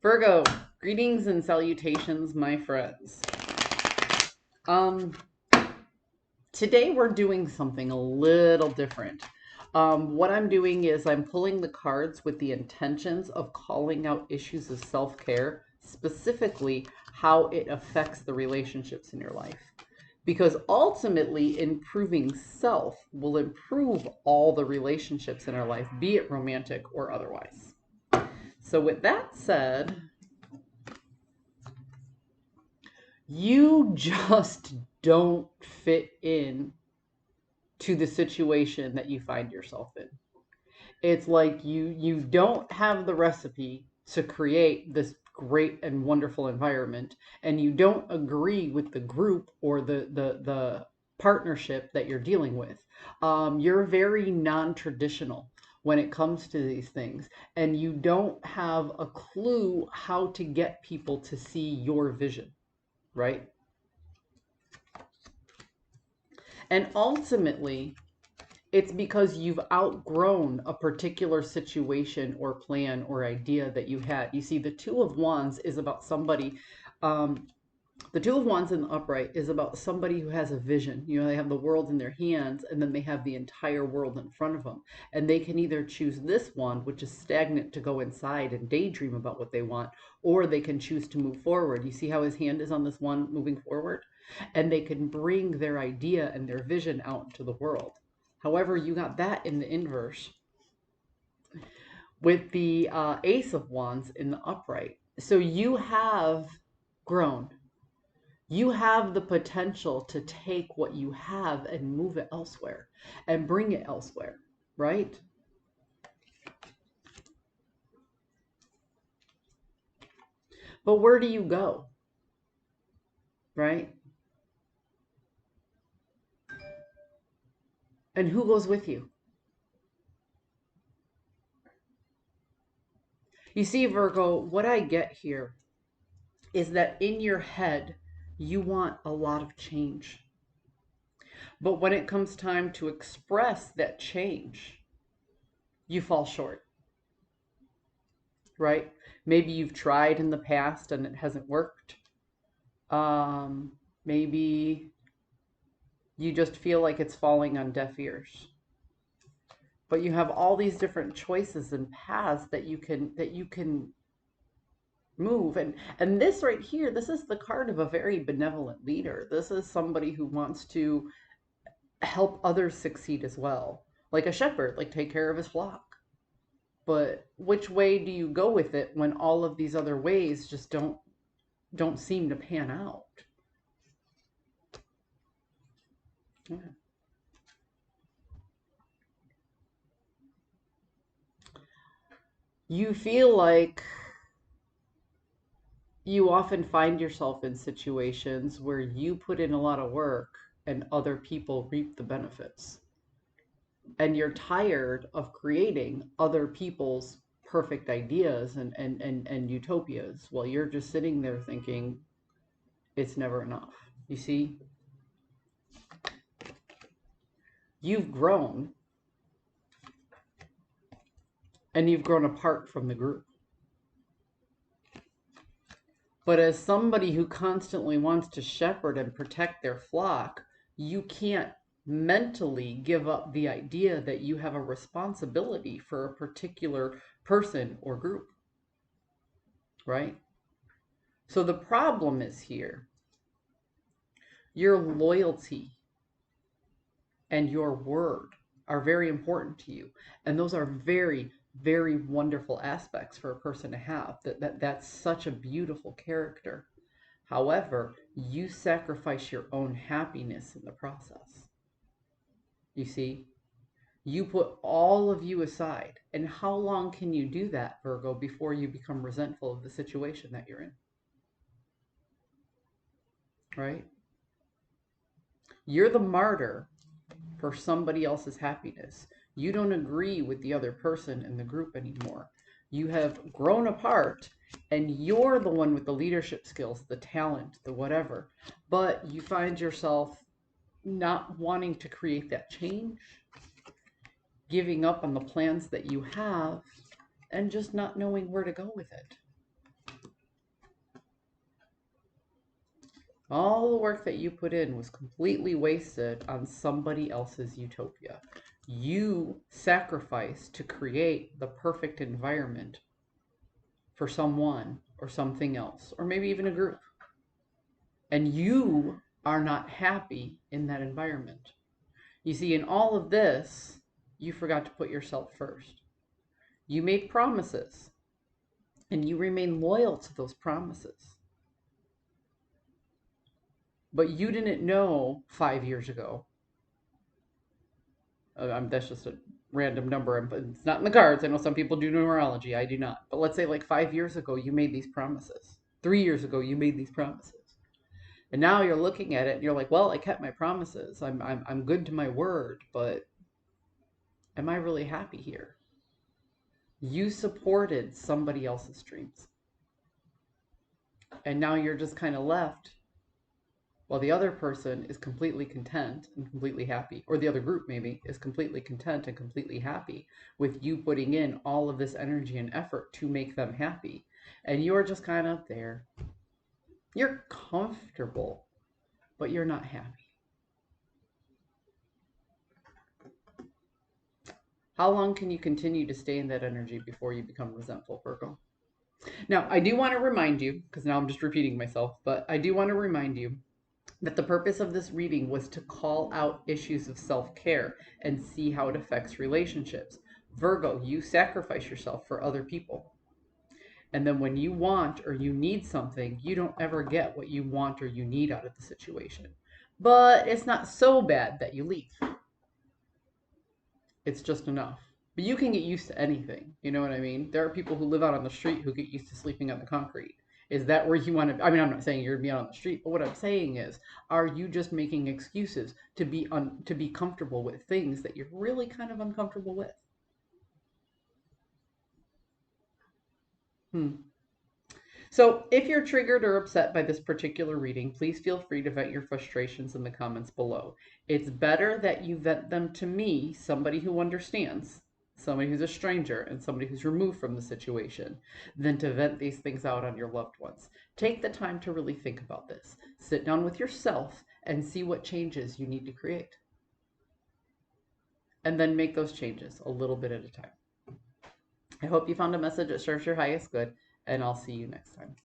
Virgo, greetings and salutations, my friends. Um, Today we're doing something a little different. What I'm doing is I'm pulling the cards with the intentions of calling out issues of self-care, specifically how it affects the relationships in your life. Because ultimately, improving self will improve all the relationships in our life, be it romantic or otherwise. So with that said, you just don't fit in to the situation that you find yourself in. It's like you don't have the recipe to create this great and wonderful environment, and you don't agree with the group or the partnership that you're dealing with. You're very non-traditional when it comes to these things, and you don't have a clue how to get people to see your vision, right? And ultimately, it's because you've outgrown a particular situation or plan or idea that you had. You see, the Two of Wands is about somebody, um, the Two of Wands in the upright is about somebody who has a vision. You know, they have the world in their hands and then they have the entire world in front of them. And they can either choose this wand, which is stagnant, to go inside and daydream about what they want, or they can choose to move forward. You see how his hand is on this one moving forward? And they can bring their idea and their vision out into the world. However, you got that in the inverse with the Ace of Wands in the upright. So you have grown. You have the potential to take what you have and move it elsewhere and bring it elsewhere, right? But where do you go, right? And who goes with you? You see, Virgo, what I get here is that in your head, you want a lot of change. But when it comes time to express that change, you fall short, right? Maybe you've tried in the past and it hasn't worked. Maybe you just feel like it's falling on deaf ears. But you have all these different choices and paths that you can move. And this right here, this is the card of a very benevolent leader. This is somebody who wants to help others succeed as well. Like a shepherd, like take care of his flock. But which way do you go with it when all of these other ways just don't seem to pan out? Yeah. You feel like you often find yourself in situations where you put in a lot of work and other people reap the benefits. And you're tired of creating other people's perfect ideas and utopias while you're just sitting there thinking it's never enough. You see, you've grown and you've grown apart from the group. But as somebody who constantly wants to shepherd and protect their flock, you can't mentally give up the idea that you have a responsibility for a particular person or group, right? So the problem is here, your loyalty and your word are very important to you. And those are very, very wonderful aspects for a person to have. That's such a beautiful character. However, you sacrifice your own happiness in the process. You see, you put all of you aside. And how long can you do that, Virgo, before you become resentful of the situation that you're in? Right? You're the martyr for somebody else's happiness. You don't agree with the other person in the group anymore. You have grown apart and you're the one with the leadership skills, the talent, the whatever. But you find yourself not wanting to create that change, giving up on the plans that you have, and just not knowing where to go with it. All the work that you put in was completely wasted on somebody else's utopia. You sacrificed to create the perfect environment for someone or something else, or maybe even a group. And you are not happy in that environment. You see, in all of this, you forgot to put yourself first. You made promises and you remain loyal to those promises. But you didn't know 5 years ago. That's just a random number. But it's not in the cards. I know some people do numerology. I do not. But let's say like 5 years ago, you made these promises. 3 years ago, you made these promises. And now you're looking at it and you're like, well, I kept my promises. I'm good to my word, but am I really happy here? You supported somebody else's dreams. And now you're just kind of left while the other person is completely content and completely happy, or the other group maybe is completely content and completely happy with you putting in all of this energy and effort to make them happy. And you're just kind of there. You're comfortable, but you're not happy. How long can you continue to stay in that energy before you become resentful, Virgo? Now, I do want to remind you, because now I'm just repeating myself, but I do want to remind you that the purpose of this reading was to call out issues of self-care and see how it affects relationships. Virgo, you sacrifice yourself for other people. And then when you want or you need something, you don't ever get what you want or you need out of the situation. But it's not so bad that you leave. It's just enough. But you can get used to anything. You know what I mean? There are people who live out on the street who get used to sleeping on the concrete. Is that where you want to? I mean, I'm not saying you're going to be out on the street, but what I'm saying is, are you just making excuses to be comfortable with things that you're really kind of uncomfortable with? Hmm. So, if you're triggered or upset by this particular reading, please feel free to vent your frustrations in the comments below. It's better that you vent them to me, somebody who understands, somebody who's a stranger, and somebody who's removed from the situation, than to vent these things out on your loved ones. Take the time to really think about this. Sit down with yourself and see what changes you need to create. And then make those changes a little bit at a time. I hope you found a message that serves your highest good, and I'll see you next time.